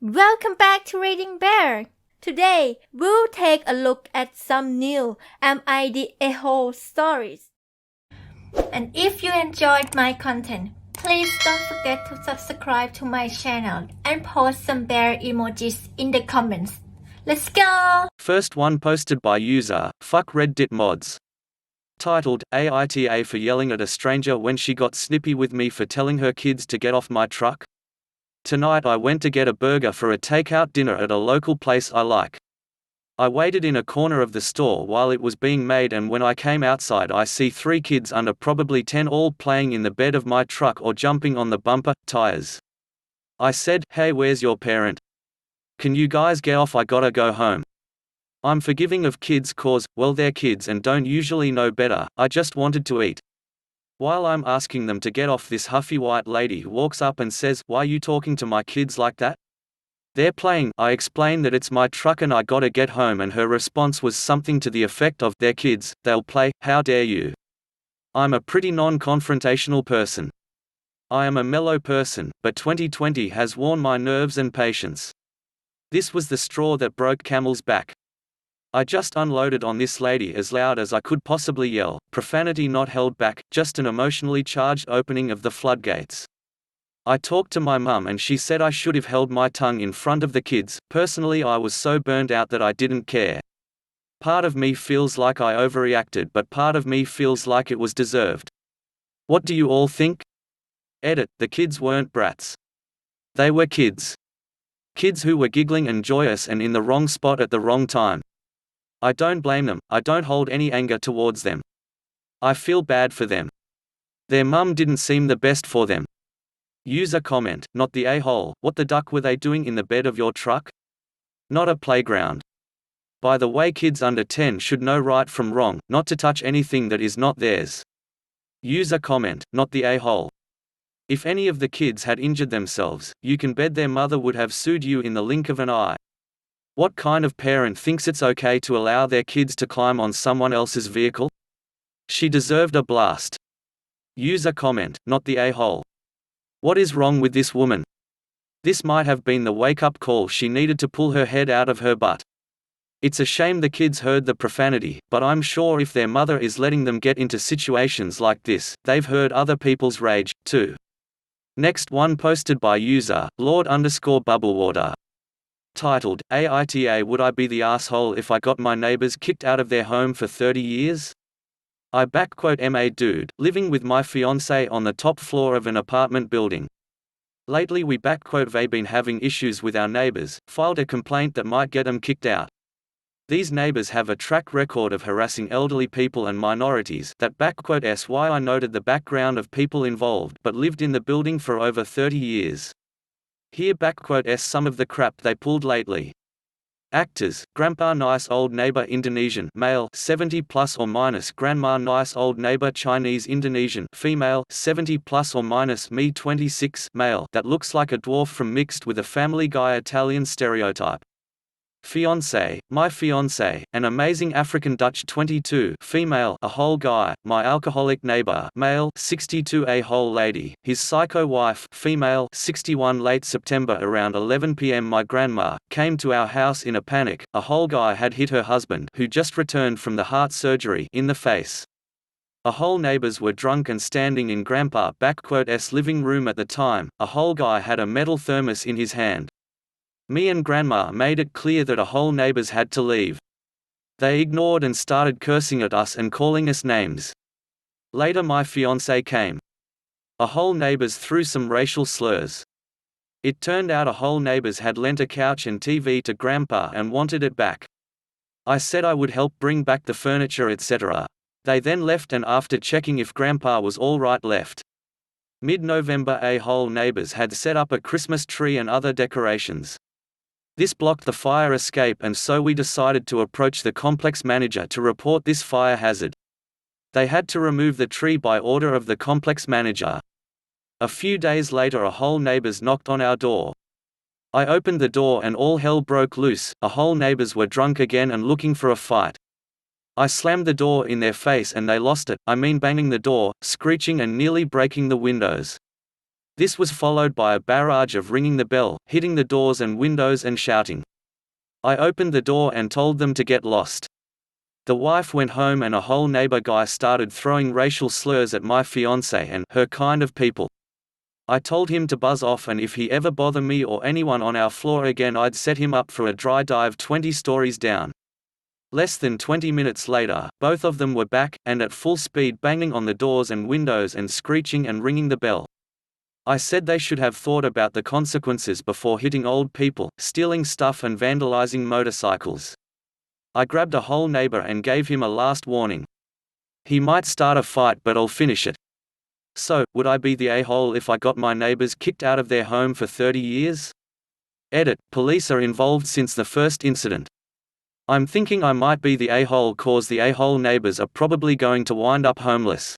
Welcome back to Reading Bear. Today, we'll take a look at some new Am I the A-hole stories. And if you enjoyed my content, please don't forget to subscribe to my channel and post some bear emojis in the comments. Let's go! First one posted by user, Fuck Reddit Mods. Titled, AITA for yelling at a stranger when she got snippy with me for telling her kids to get off my truck. Tonight I went to get a burger for a takeout dinner at a local place I like. I waited in a corner of the store while it was being made, and when I came outside I see 3 kids under probably 10 all playing in the bed of my truck or jumping on the bumper, tires. I said, "Hey, where's your parent? Can you guys get off? I gotta go home." I'm forgiving of kids cause, well, they're kids and don't usually know better. I just wanted to eat. While I'm asking them to get off, this huffy white lady walks up and says, "Why you talking to my kids like that? They're playing." I explain that it's my truck and I gotta get home, and her response was something to the effect of, "They're kids, they'll play, how dare you." I'm a pretty non-confrontational person. I am a mellow person, but 2020 has worn my nerves and patience. This was the straw that broke camel's back. I just unloaded on this lady as loud as I could possibly yell, profanity not held back, just an emotionally charged opening of the floodgates. I talked to my mum and she said I should have held my tongue in front of the kids. Personally, I was so burned out that I didn't care. Part of me feels like I overreacted, but part of me feels like it was deserved. What do you all think? Edit, the kids weren't brats. They were kids. Kids who were giggling and joyous and in the wrong spot at the wrong time. I don't blame them, I don't hold any anger towards them. I feel bad for them. Their mum didn't seem the best for them. User comment, not the a-hole, what the duck were they doing in the bed of your truck? Not a playground. By the way, kids under 10 should know right from wrong, not to touch anything that is not theirs. User comment, not the a-hole. If any of the kids had injured themselves, you can bet their mother would have sued you in the blink of an eye. What kind of parent thinks it's okay to allow their kids to climb on someone else's vehicle? She deserved a blast. User comment, not the a-hole. What is wrong with this woman? This might have been the wake-up call she needed to pull her head out of her butt. It's a shame the kids heard the profanity, but I'm sure if their mother is letting them get into situations like this, they've heard other people's rage, too. Next one posted by user, Lord_Bubblewater. Titled, AITA would I be the asshole if I got my neighbors kicked out of their home for 30 years? I am a dude, living with my fiancé on the top floor of an apartment building. Lately we have been having issues with our neighbors, filed a complaint that might get them kicked out. These neighbors have a track record of harassing elderly people and minorities. That's why I noted the background of people involved, but lived in the building for over 30 years. Here some of the crap they pulled lately. Actors, Grandpa nice old neighbor Indonesian male 70 plus or minus, Grandma nice old neighbor Chinese Indonesian female 70 plus or minus, me 26 male that looks like a dwarf from mixed with a Family Guy Italian stereotype. Fiancé, my fiancé, an amazing African Dutch 22 female, a whole guy, my alcoholic neighbor male 62, a whole lady, his psycho wife female 61. Late September around 11 p.m. my grandma came to our house in a panic. A whole guy had hit her husband, who just returned from the heart surgery, in the face. A whole neighbors were drunk and standing in Grandpa's living room at the time. A whole guy had a metal thermos in his hand. Me and Grandma made it clear that a whole neighbors had to leave. They ignored and started cursing at us and calling us names. Later my fiancé came. A whole neighbors threw some racial slurs. It turned out a whole neighbors had lent a couch and TV to Grandpa and wanted it back. I said I would help bring back the furniture, etc. They then left, and after checking if Grandpa was all right left. Mid-November a whole neighbors had set up a Christmas tree and other decorations. This blocked the fire escape, and so we decided to approach the complex manager to report this fire hazard. They had to remove the tree by order of the complex manager. A few days later a whole neighbors knocked on our door. I opened the door and all hell broke loose. A whole neighbors were drunk again and looking for a fight. I slammed the door in their face and they lost it, I mean banging the door, screeching and nearly breaking the windows. This was followed by a barrage of ringing the bell, hitting the doors and windows and shouting. I opened the door and told them to get lost. The wife went home and a whole neighbor guy started throwing racial slurs at my fiancée and her kind of people. I told him to buzz off, and if he ever bothered me or anyone on our floor again, I'd set him up for a dry dive 20 stories down. Less than 20 minutes later, both of them were back, and at full speed, banging on the doors and windows and screeching and ringing the bell. I said they should have thought about the consequences before hitting old people, stealing stuff and vandalizing motorcycles. I grabbed a whole neighbor and gave him a last warning. He might start a fight, but I'll finish it. So, would I be the a-hole if I got my neighbors kicked out of their home for 30 years? Edit: police are involved since the first incident. I'm thinking I might be the a-hole cause the a-hole neighbors are probably going to wind up homeless.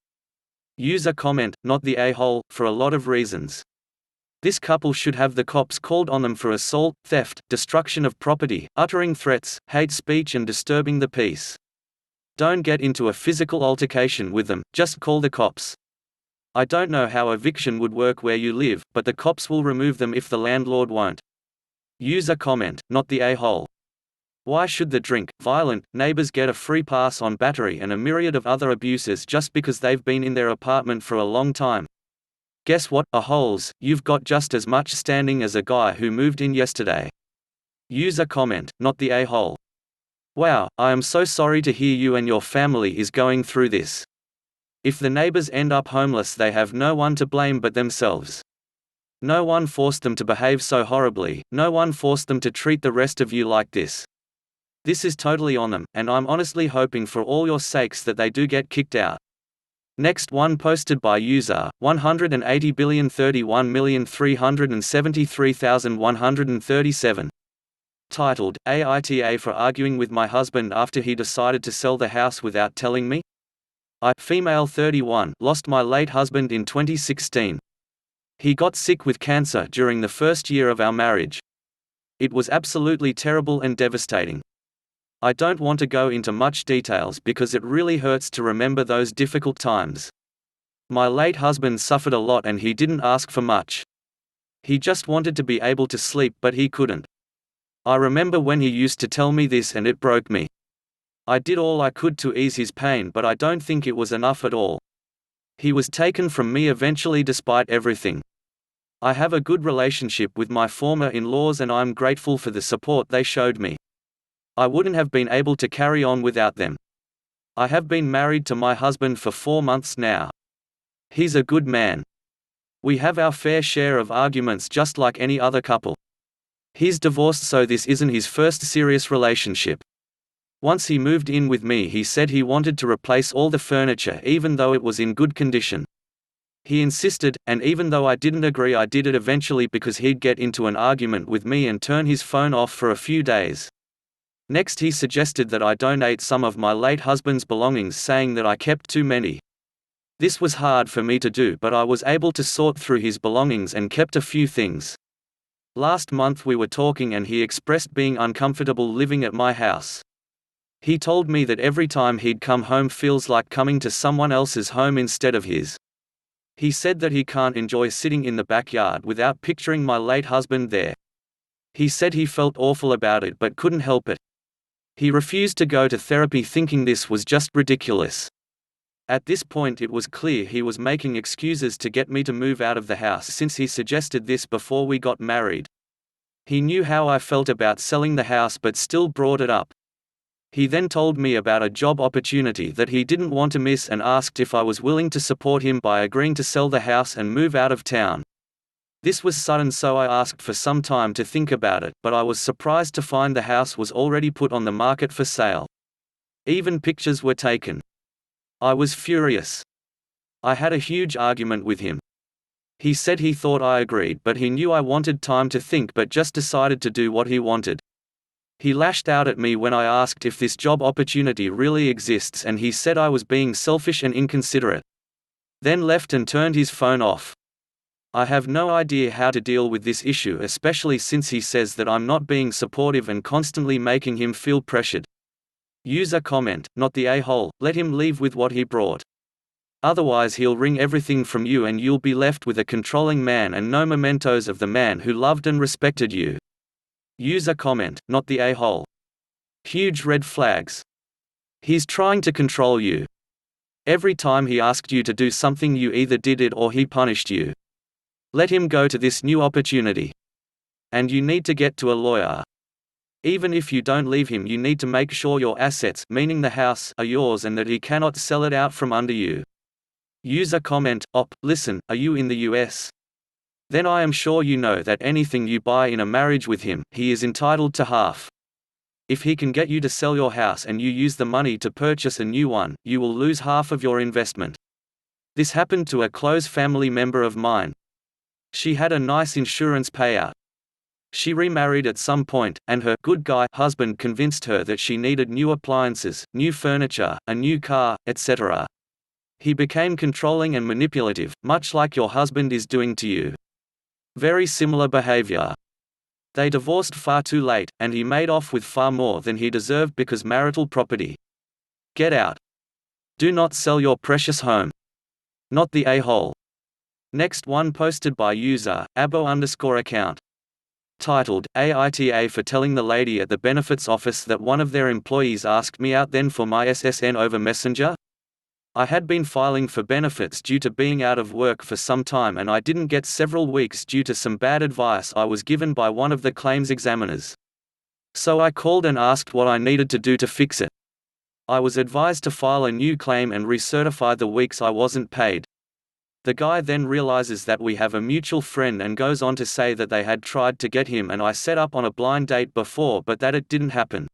User comment: not the a-hole, for a lot of reasons. This couple should have the cops called on them for assault, theft, destruction of property, uttering threats, hate speech and disturbing the peace. Don't get into a physical altercation with them, just call the cops. I don't know how eviction would work where you live, but the cops will remove them if the landlord won't. User comment: not the a-hole. Why should the violent neighbors get a free pass on battery and a myriad of other abuses just because they've been in their apartment for a long time? Guess what, a-holes, you've got just as much standing as a guy who moved in yesterday. User comment: not the a-hole. Wow, I am so sorry to hear you and your family is going through this. If the neighbors end up homeless, they have no one to blame but themselves. No one forced them to behave so horribly, no one forced them to treat the rest of you like this. This is totally on them, and I'm honestly hoping for all your sakes that they do get kicked out. Next one posted by user 180,031,373,137. Titled, AITA for arguing with my husband after he decided to sell the house without telling me? I, female 31, lost my late husband in 2016. He got sick with cancer during the first year of our marriage. It was absolutely terrible and devastating. I don't want to go into much details because it really hurts to remember those difficult times. My late husband suffered a lot and he didn't ask for much. He just wanted to be able to sleep, but he couldn't. I remember when he used to tell me this and it broke me. I did all I could to ease his pain, but I don't think it was enough at all. He was taken from me eventually despite everything. I have a good relationship with my former in-laws and I'm grateful for the support they showed me. I wouldn't have been able to carry on without them. I have been married to my husband for 4 months now. He's a good man. We have our fair share of arguments just like any other couple. He's divorced, so this isn't his first serious relationship. Once he moved in with me, he said he wanted to replace all the furniture even though it was in good condition. He insisted, and even though I didn't agree, I did it eventually because he'd get into an argument with me and turn his phone off for a few days. Next, he suggested that I donate some of my late husband's belongings, saying that I kept too many. This was hard for me to do, but I was able to sort through his belongings and kept a few things. Last month we were talking and he expressed being uncomfortable living at my house. He told me that every time he'd come home feels like coming to someone else's home instead of his. He said that he can't enjoy sitting in the backyard without picturing my late husband there. He said he felt awful about it but couldn't help it. He refused to go to therapy, thinking this was just ridiculous. At this point it was clear he was making excuses to get me to move out of the house, since he suggested this before we got married. He knew how I felt about selling the house but still brought it up. He then told me about a job opportunity that he didn't want to miss and asked if I was willing to support him by agreeing to sell the house and move out of town. This was sudden, so I asked for some time to think about it, but I was surprised to find the house was already put on the market for sale. Even pictures were taken. I was furious. I had a huge argument with him. He said he thought I agreed, but he knew I wanted time to think, but just decided to do what he wanted. He lashed out at me when I asked if this job opportunity really exists, and he said I was being selfish and inconsiderate. Then left and turned his phone off. I have no idea how to deal with this issue, especially since he says that I'm not being supportive and constantly making him feel pressured. User comment: not the a-hole, let him leave with what he brought. Otherwise he'll wring everything from you and you'll be left with a controlling man and no mementos of the man who loved and respected you. User comment, not the a-hole. Huge red flags. He's trying to control you. Every time he asked you to do something you either did it or he punished you. Let him go to this new opportunity. And you need to get to a lawyer. Even if you don't leave him, you need to make sure your assets, meaning the house, are yours and that he cannot sell it out from under you. User comment, op, listen, are you in the US? Then I am sure you know that anything you buy in a marriage with him, he is entitled to half. If he can get you to sell your house and you use the money to purchase a new one, you will lose half of your investment. This happened to a close family member of mine. She had a nice insurance payout. She remarried at some point, and her good guy husband convinced her that she needed new appliances, new furniture, a new car, etc. He became controlling and manipulative, much like your husband is doing to you. Very similar behavior. They divorced far too late, and he made off with far more than he deserved because marital property. Get out. Do not sell your precious home. Not the a-hole. Next one posted by user, abo_account. Titled, AITA for telling the lady at the benefits office that one of their employees asked me out then for my SSN over Messenger? I had been filing for benefits due to being out of work for some time and I didn't get several weeks due to some bad advice I was given by one of the claims examiners. So I called and asked what I needed to do to fix it. I was advised to file a new claim and recertify the weeks I wasn't paid. The guy then realizes that we have a mutual friend and goes on to say that they had tried to get him and I set up on a blind date before but that it didn't happen.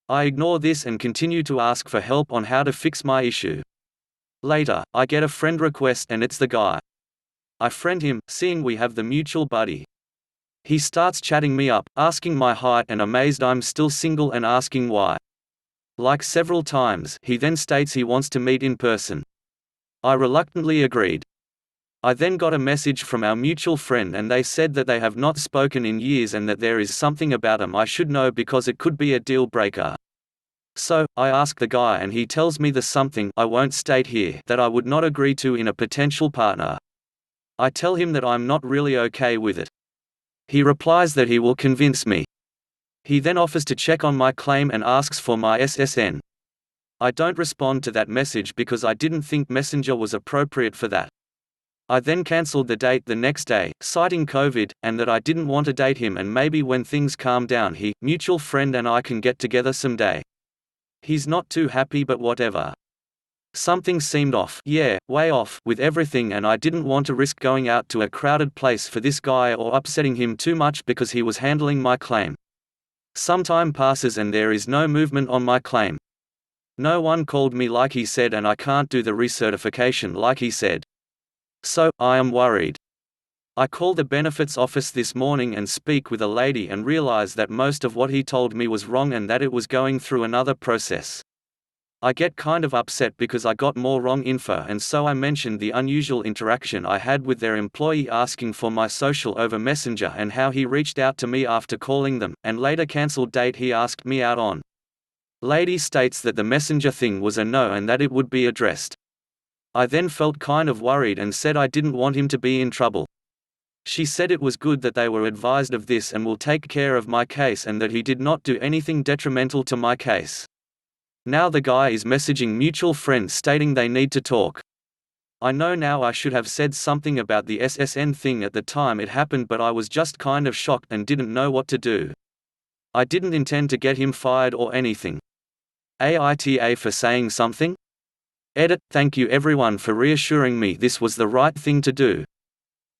I ignore this and continue to ask for help on how to fix my issue. Later, I get a friend request and it's the guy. I friend him, seeing we have the mutual buddy. He starts chatting me up, asking my height and amazed I'm still single and asking why. Like several times, he then states he wants to meet in person. I reluctantly agreed. I then got a message from our mutual friend and they said that they have not spoken in years and that there is something about him I should know because it could be a deal breaker. So, I ask the guy and he tells me the something I won't state here that I would not agree to in a potential partner. I tell him that I'm not really okay with it. He replies that he will convince me. He then offers to check on my claim and asks for my SSN. I don't respond to that message because I didn't think Messenger was appropriate for that. I then cancelled the date the next day, citing COVID, and that I didn't want to date him and maybe when things calm down he, mutual friend and I can get together someday. He's not too happy but whatever. Something seemed off, yeah, way off, with everything and I didn't want to risk going out to a crowded place for this guy or upsetting him too much because he was handling my claim. Some time passes and there is no movement on my claim. No one called me like he said and I can't do the recertification like he said. So, I am worried. I call the benefits office this morning and speak with a lady and realize that most of what he told me was wrong and that it was going through another process. I get kind of upset because I got more wrong info and so I mentioned the unusual interaction I had with their employee asking for my social over Messenger and how he reached out to me after calling them, and later cancelled date he asked me out on. Lady states that the Messenger thing was a no and that it would be addressed. I then felt kind of worried and said I didn't want him to be in trouble. She said it was good that they were advised of this and will take care of my case and that he did not do anything detrimental to my case. Now the guy is messaging mutual friends stating they need to talk. I know now I should have said something about the SSN thing at the time it happened but I was just kind of shocked and didn't know what to do. I didn't intend to get him fired or anything. AITA for saying something? Edit, thank you everyone for reassuring me this was the right thing to do.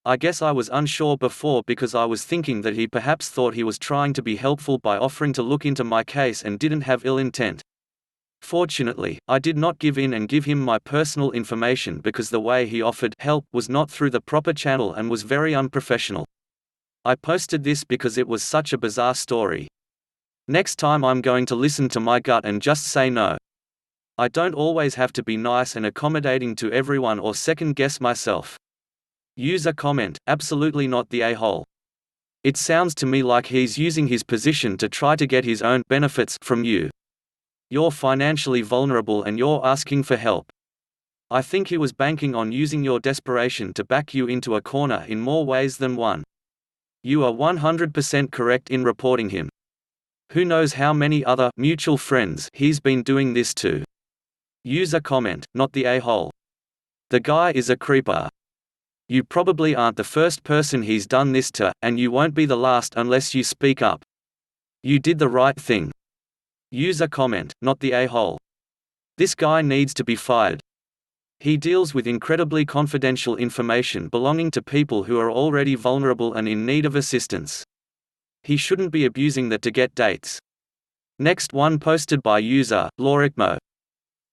I guess I was unsure before because I was thinking that he perhaps thought he was trying to be helpful by offering to look into my case and didn't have ill intent. Fortunately, I did not give in and give him my personal information because the way he offered help was not through the proper channel and was very unprofessional. I posted this because it was such a bizarre story. Next time I'm going to listen to my gut and just say no. I don't always have to be nice and accommodating to everyone or second guess myself. User comment, absolutely not the a-hole. It sounds to me like he's using his position to try to get his own benefits from you. You're financially vulnerable and you're asking for help. I think he was banking on using your desperation to back you into a corner in more ways than one. You are 100% correct in reporting him. Who knows how many other mutual friends he's been doing this to. User comment, not the a-hole. The guy is a creeper. You probably aren't the first person he's done this to, and you won't be the last unless you speak up. You did the right thing. User comment, not the a-hole. This guy needs to be fired. He deals with incredibly confidential information belonging to people who are already vulnerable and in need of assistance. He shouldn't be abusing that to get dates. Next one posted by user, Lorikmo.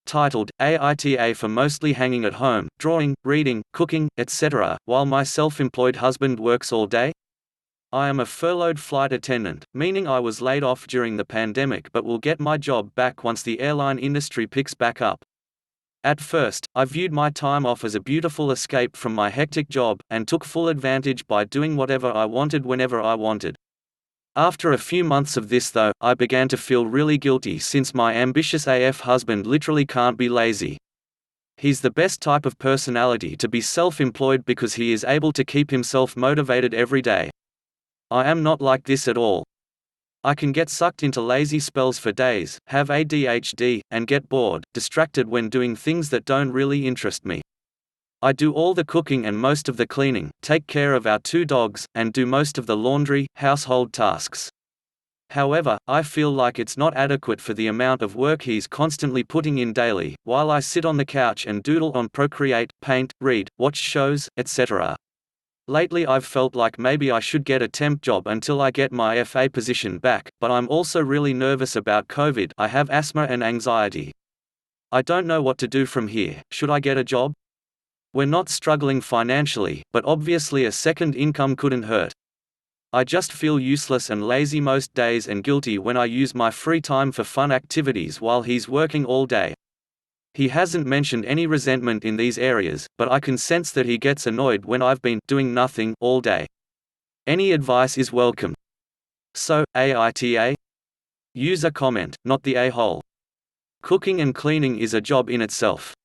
Titled, AITA for mostly hanging at home, drawing, reading, cooking, etc., while my self-employed husband works all day? I am a furloughed flight attendant, meaning I was laid off during the pandemic but will get my job back once the airline industry picks back up. At first, I viewed my time off as a beautiful escape from my hectic job, and took full advantage by doing whatever I wanted whenever I wanted. After a few months of this though, I began to feel really guilty since my ambitious AF husband literally can't be lazy. He's the best type of personality to be self-employed because he is able to keep himself motivated every day. I am not like this at all. I can get sucked into lazy spells for days, have ADHD, and get bored, distracted when doing things that don't really interest me. I do all the cooking and most of the cleaning, take care of our 2 dogs, and do most of the laundry, household tasks. However, I feel like it's not adequate for the amount of work he's constantly putting in daily, while I sit on the couch and doodle on Procreate, paint, read, watch shows, etc. Lately I've felt like maybe I should get a temp job until I get my FA position back, but I'm also really nervous about COVID. I have asthma and anxiety. I don't know what to do from here. Should I get a job? We're not struggling financially, but obviously a second income couldn't hurt. I just feel useless and lazy most days and guilty when I use my free time for fun activities while he's working all day. He hasn't mentioned any resentment in these areas, but I can sense that he gets annoyed when I've been doing nothing all day. Any advice is welcome. So, AITA? User comment, not the a-hole. Cooking and cleaning is a job in itself.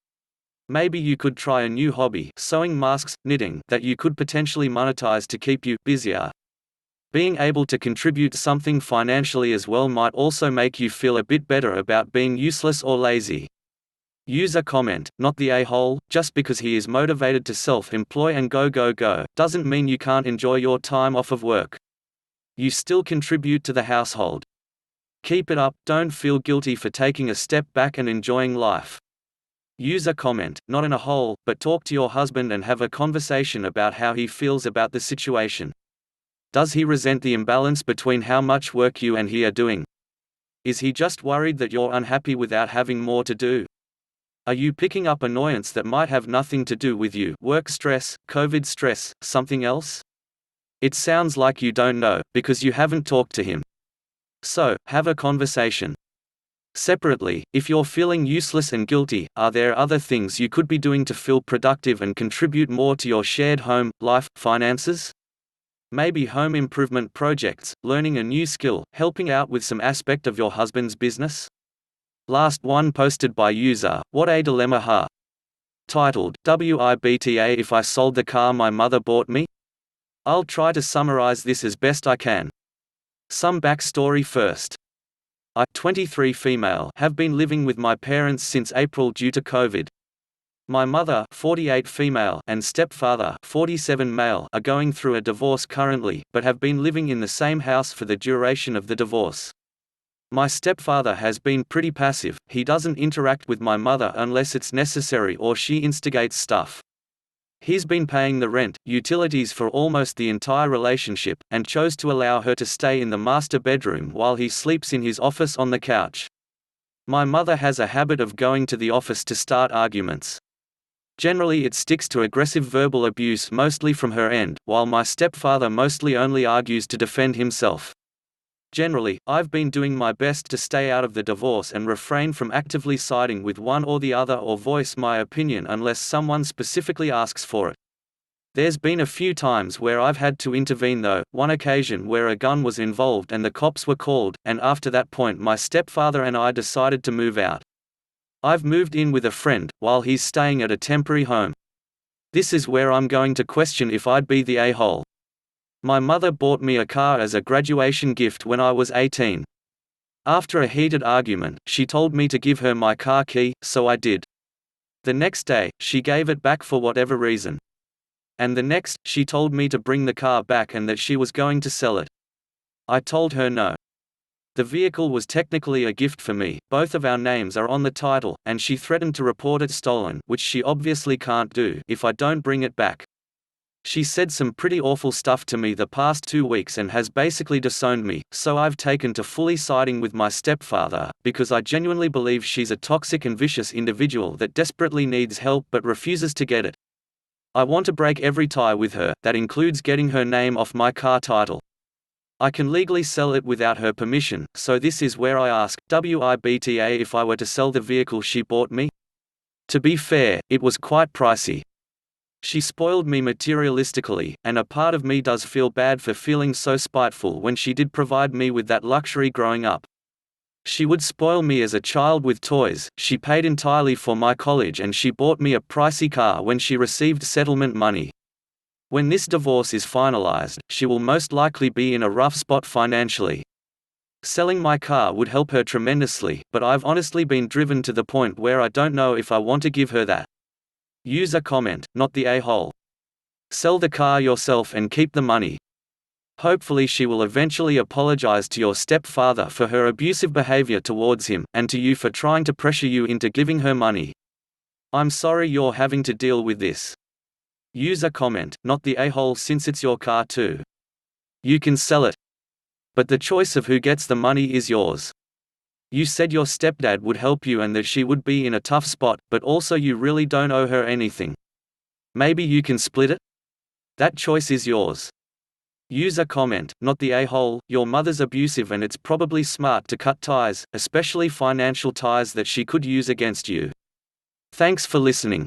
Maybe you could try a new hobby, sewing masks, knitting, that you could potentially monetize to keep you busier. Being able to contribute something financially as well might also make you feel a bit better about being useless or lazy. User comment, not the a-hole. Just because he is motivated to self-employ and go doesn't mean you can't enjoy your time off of work. You still contribute to the household. Keep it up, don't feel guilty for taking a step back and enjoying life. User comment, not in a hole, but talk to your husband and have a conversation about how he feels about the situation. Does he resent the imbalance between how much work you and he are doing? Is he just worried that you're unhappy without having more to do? Are you picking up annoyance that might have nothing to do with you? Work stress, COVID stress, something else? It sounds like you don't know, because you haven't talked to him. So, have a conversation. Separately, if you're feeling useless and guilty, are there other things you could be doing to feel productive and contribute more to your shared home, life, finances? Maybe home improvement projects, learning a new skill, helping out with some aspect of your husband's business? Last one posted by user, What a Dilemma Ha. Titled, WIBTA if I sold the car my mother bought me? I'll try to summarize this as best I can. Some backstory first. I, 23 female, have been living with my parents since April due to COVID. My mother, 48 female, and stepfather, 47 male, are going through a divorce currently, but have been living in the same house for the duration of the divorce. My stepfather has been pretty passive. He doesn't interact with my mother unless it's necessary or she instigates stuff. He's been paying the rent, utilities for almost the entire relationship, and chose to allow her to stay in the master bedroom while he sleeps in his office on the couch. My mother has a habit of going to the office to start arguments. Generally it sticks to aggressive verbal abuse mostly from her end, while my stepfather mostly only argues to defend himself. Generally, I've been doing my best to stay out of the divorce and refrain from actively siding with one or the other or voice my opinion unless someone specifically asks for it. There's been a few times where I've had to intervene though, one occasion where a gun was involved and the cops were called, and after that point my stepfather and I decided to move out. I've moved in with a friend, while he's staying at a temporary home. This is where I'm going to question if I'd be the a-hole. My mother bought me a car as a graduation gift when I was 18. After a heated argument, she told me to give her my car key, so I did. The next day, she gave it back for whatever reason. And the next, she told me to bring the car back and that she was going to sell it. I told her no. The vehicle was technically a gift for me, both of our names are on the title, and she threatened to report it stolen, which she obviously can't do, if I don't bring it back. She said some pretty awful stuff to me the past 2 weeks and has basically disowned me, so I've taken to fully siding with my stepfather, because I genuinely believe she's a toxic and vicious individual that desperately needs help but refuses to get it. I want to break every tie with her, that includes getting her name off my car title. I can legally sell it without her permission, so this is where I ask, WIBTA if I were to sell the vehicle she bought me? To be fair, it was quite pricey. She spoiled me materialistically, and a part of me does feel bad for feeling so spiteful when she did provide me with that luxury growing up. She would spoil me as a child with toys, she paid entirely for my college, and she bought me a pricey car when she received settlement money. When this divorce is finalized, she will most likely be in a rough spot financially. Selling my car would help her tremendously, but I've honestly been driven to the point where I don't know if I want to give her that. User comment, not the a-hole. Sell the car yourself and keep the money. Hopefully she will eventually apologize to your stepfather for her abusive behavior towards him, and to you for trying to pressure you into giving her money. I'm sorry you're having to deal with this. User comment, not the a-hole, since it's your car too. You can sell it. But the choice of who gets the money is yours. You said your stepdad would help you and that she would be in a tough spot, but also you really don't owe her anything. Maybe you can split it? That choice is yours. User comment, not the a-hole, your mother's abusive and it's probably smart to cut ties, especially financial ties that she could use against you. Thanks for listening.